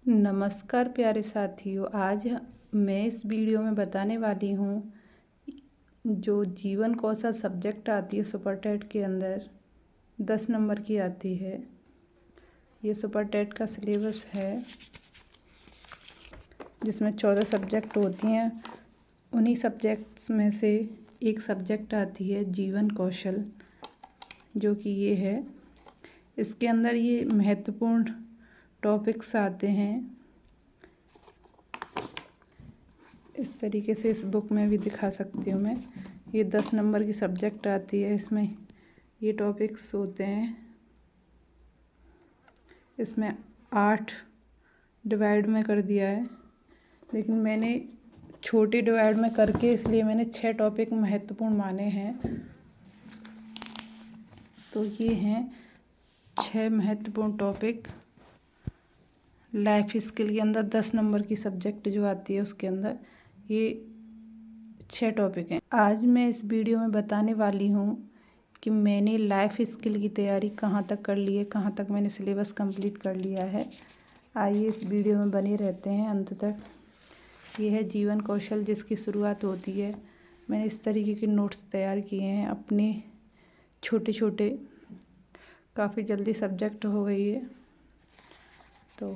नमस्कार प्यारे साथियों। आज मैं इस वीडियो में बताने वाली हूँ जो जीवन कौशल सब्जेक्ट आती है सुपर टेट के अंदर 10 नंबर की आती है। ये सुपर टेट का सिलेबस है जिसमें 14 सब्जेक्ट होती हैं। उन्हीं सब्जेक्ट्स में से एक सब्जेक्ट आती है जीवन कौशल, जो कि ये है। इसके अंदर ये महत्वपूर्ण टॉपिक्स आते हैं। इस तरीके से इस बुक में भी दिखा सकती हूँ मैं। ये 10 नंबर की सब्जेक्ट आती है। इसमें ये टॉपिक्स होते हैं। इसमें 8 डिवाइड में कर दिया है, लेकिन मैंने छोटे डिवाइड में करके इसलिए मैंने 6 टॉपिक महत्वपूर्ण माने हैं। तो ये हैं 6 महत्वपूर्ण टॉपिक। लाइफ स्किल के अंदर 10 नंबर की सब्जेक्ट जो आती है उसके अंदर ये 6 टॉपिक हैं। आज मैं इस वीडियो में बताने वाली हूँ कि मैंने लाइफ स्किल की तैयारी कहाँ तक कर ली है, कहाँ तक मैंने सिलेबस कंप्लीट कर लिया है। आइए इस वीडियो में बने रहते हैं अंत तक। ये है जीवन कौशल, जिसकी शुरुआत होती है। मैंने इस तरीके के नोट्स तैयार किए हैं अपने छोटे छोटे। काफ़ी जल्दी सब्जेक्ट हो गई है। तो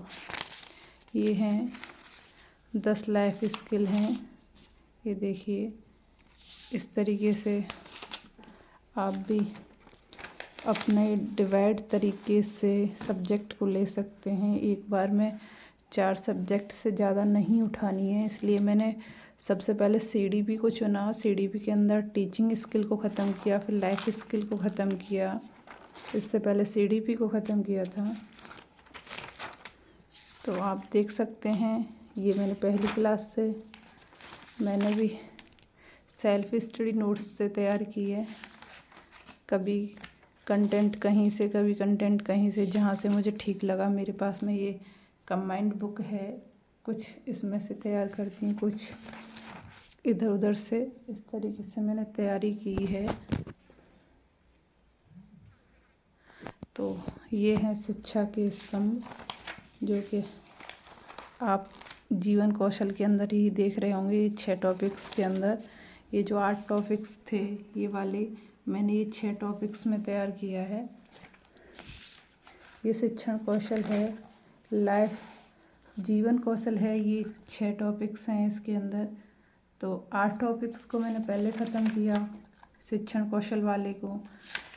ये हैं 10 लाइफ स्किल हैं। ये देखिए, इस तरीके से आप भी अपने डिवाइड तरीके से सब्जेक्ट को ले सकते हैं। एक बार में 4 सब्जेक्ट से ज़्यादा नहीं उठानी है, इसलिए मैंने सबसे पहले सीडीपी को चुना। सीडीपी के अंदर टीचिंग स्किल को ख़त्म किया, फिर लाइफ स्किल को ख़त्म किया। इससे पहले सीडीपी को ख़त्म किया था। तो आप देख सकते हैं, ये मैंने पहली क्लास से मैंने भी सेल्फ स्टडी नोट्स से तैयार की है। कभी कंटेंट कहीं से, कभी कंटेंट कहीं से, जहाँ से मुझे ठीक लगा। मेरे पास में ये कंबाइंड बुक है, कुछ इसमें से तैयार करती हूँ, कुछ इधर उधर से। इस तरीके से मैंने तैयारी की है। तो ये हैं शिक्षा के स्तंभ, जो कि आप जीवन कौशल के अंदर ही देख रहे होंगे। ये 6 टॉपिक्स के अंदर ये जो 8 टॉपिक्स थे, ये वाले मैंने ये 6 टॉपिक्स में तैयार किया है। ये शिक्षण कौशल है, लाइफ जीवन कौशल है। ये 6 टॉपिक्स हैं इसके अंदर। तो 8 टॉपिक्स को मैंने पहले ख़त्म किया, शिक्षण कौशल वाले को।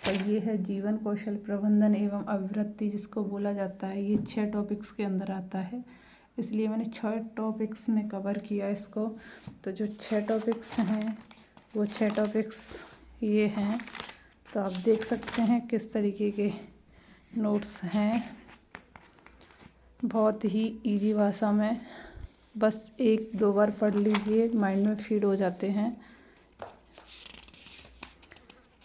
और ये है जीवन कौशल प्रबंधन एवं अभिवृत्ति, जिसको बोला जाता है। ये 6 टॉपिक्स के अंदर आता है, इसलिए मैंने 6 टॉपिक्स में कवर किया इसको। तो जो 6 टॉपिक्स हैं वो 6 टॉपिक्स ये हैं। तो आप देख सकते हैं किस तरीके के नोट्स हैं। बहुत ही इजी भाषा में, बस 1-2 बार पढ़ लीजिए, माइंड में फीड हो जाते हैं।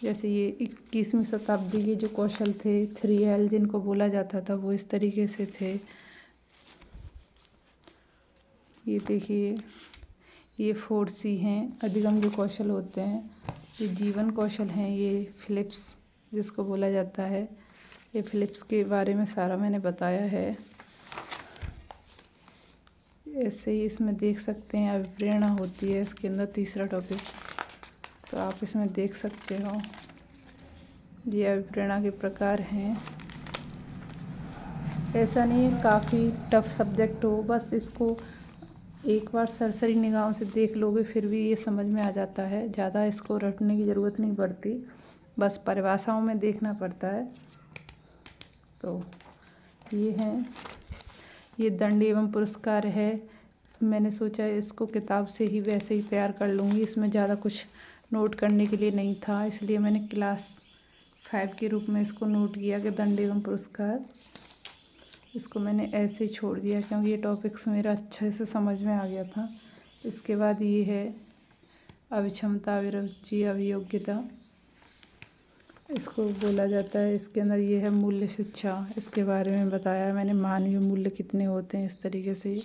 जैसे ये 21वीं शताब्दी के जो कौशल थे, 3L जिनको बोला जाता था, वो इस तरीके से थे। ये देखिए, ये 4C हैं, अधिगम जो कौशल होते हैं। ये जीवन कौशल हैं, ये फिलिप्स जिसको बोला जाता है। ये फिलिप्स के बारे में सारा मैंने बताया है। ऐसे ही इसमें देख सकते हैं अभिप्रेरणा होती है इसके अंदर, तीसरा टॉपिक। तो आप इसमें देख सकते हो, ये अभिप्रेरणा के प्रकार हैं। ऐसा नहीं है काफ़ी टफ सब्जेक्ट हो, बस इसको एक बार सरसरी निगाहों से देख लोगे फिर भी ये समझ में आ जाता है। ज़्यादा इसको रटने की ज़रूरत नहीं पड़ती, बस परिभाषाओं में देखना पड़ता है। तो ये हैं, ये दंड एवं पुरस्कार है। मैंने सोचा इसको किताब से ही वैसे ही तैयार कर लूँगी, इसमें ज़्यादा कुछ नोट करने के लिए नहीं था, इसलिए मैंने क्लास 5 के रूप में इसको नोट किया कि दंड एवं पुरस्कार। इसको मैंने ऐसे ही छोड़ दिया क्योंकि ये टॉपिक्स मेरा अच्छे से समझ में आ गया था। इसके बाद ये है अभिक्षमता, अभिरुचि, अभियोग्यता, इसको बोला जाता है। इसके अंदर ये है मूल्य शिक्षा, इसके बारे में बताया मैंने, मानवीय मूल्य कितने होते हैं, इस तरीके से।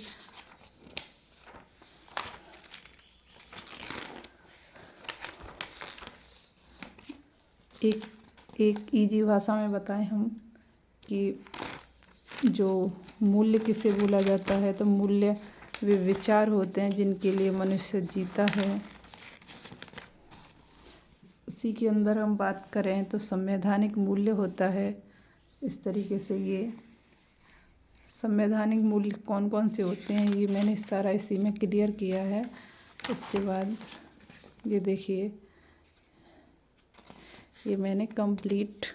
एक इजी भाषा में बताएं हम कि जो मूल्य किसे बोला जाता है, तो मूल्य वे विचार होते हैं जिनके लिए मनुष्य जीता है। उसी के अंदर हम बात करें तो संवैधानिक मूल्य होता है इस तरीके से। ये संवैधानिक मूल्य कौन कौन से होते हैं ये मैंने सारा इसी में क्लियर किया है। इसके बाद ये देखिए, ये मैंने कंप्लीट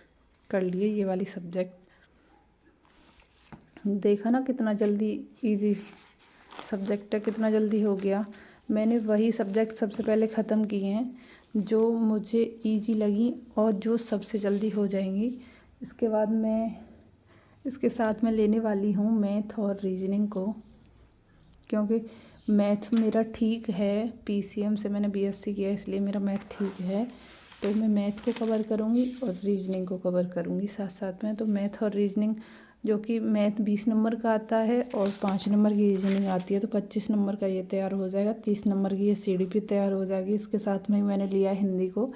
कर लिए ये वाली सब्जेक्ट। देखा ना कितना जल्दी इजी सब्जेक्ट है, कितना जल्दी हो गया। मैंने वही सब्जेक्ट सबसे पहले ख़त्म किए हैं जो मुझे इजी लगी और जो सबसे जल्दी हो जाएंगी। इसके बाद मैं इसके साथ में लेने वाली हूँ मैथ और रीजनिंग को, क्योंकि मैथ मेरा ठीक है। पीसीएम से मैंने बीएससी किया इसलिए मेरा मैथ ठीक है, तो मैं मैथ को कवर करूँगी और रीजनिंग को कवर करूँगी साथ साथ में। तो मैथ और रीजनिंग, जो कि मैथ 20 नंबर का आता है और 5 नंबर की रीजनिंग आती है, तो 25 नंबर का ये तैयार हो जाएगा। 30 नंबर की ये सीडीपी तैयार हो जाएगी। इसके साथ में मैंने लिया हिंदी को,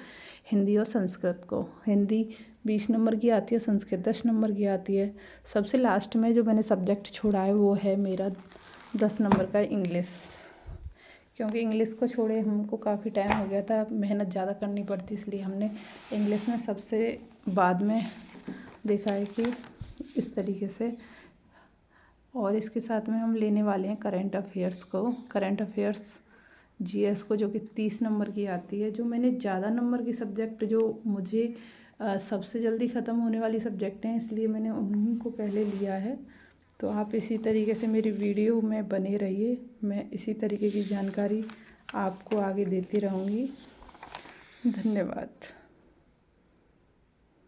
हिंदी और संस्कृत को। हिंदी 20 नंबर की आती है, संस्कृत 10 नंबर की आती है। सबसे लास्ट में जो मैंने सब्जेक्ट छोड़ा है वो है मेरा 10 नंबर का इंग्लिश, क्योंकि इंग्लिश को छोड़े हमको काफ़ी टाइम हो गया था, मेहनत ज़्यादा करनी पड़ती, इसलिए हमने इंग्लिश में सबसे बाद में देखा है कि इस तरीके से। और इसके साथ में हम लेने वाले हैं करंट अफेयर्स को, करंट अफेयर्स जीएस को, जो कि 30 नंबर की आती है। जो मैंने ज़्यादा नंबर की सब्जेक्ट जो मुझे सबसे जल्दी ख़त्म होने वाली सब्जेक्ट हैं, इसलिए मैंने उन्हीं को पहले लिया है। तो आप इसी तरीके से मेरी वीडियो में बने रहिए, मैं इसी तरीके की जानकारी आपको आगे देती रहूँगी। धन्यवाद।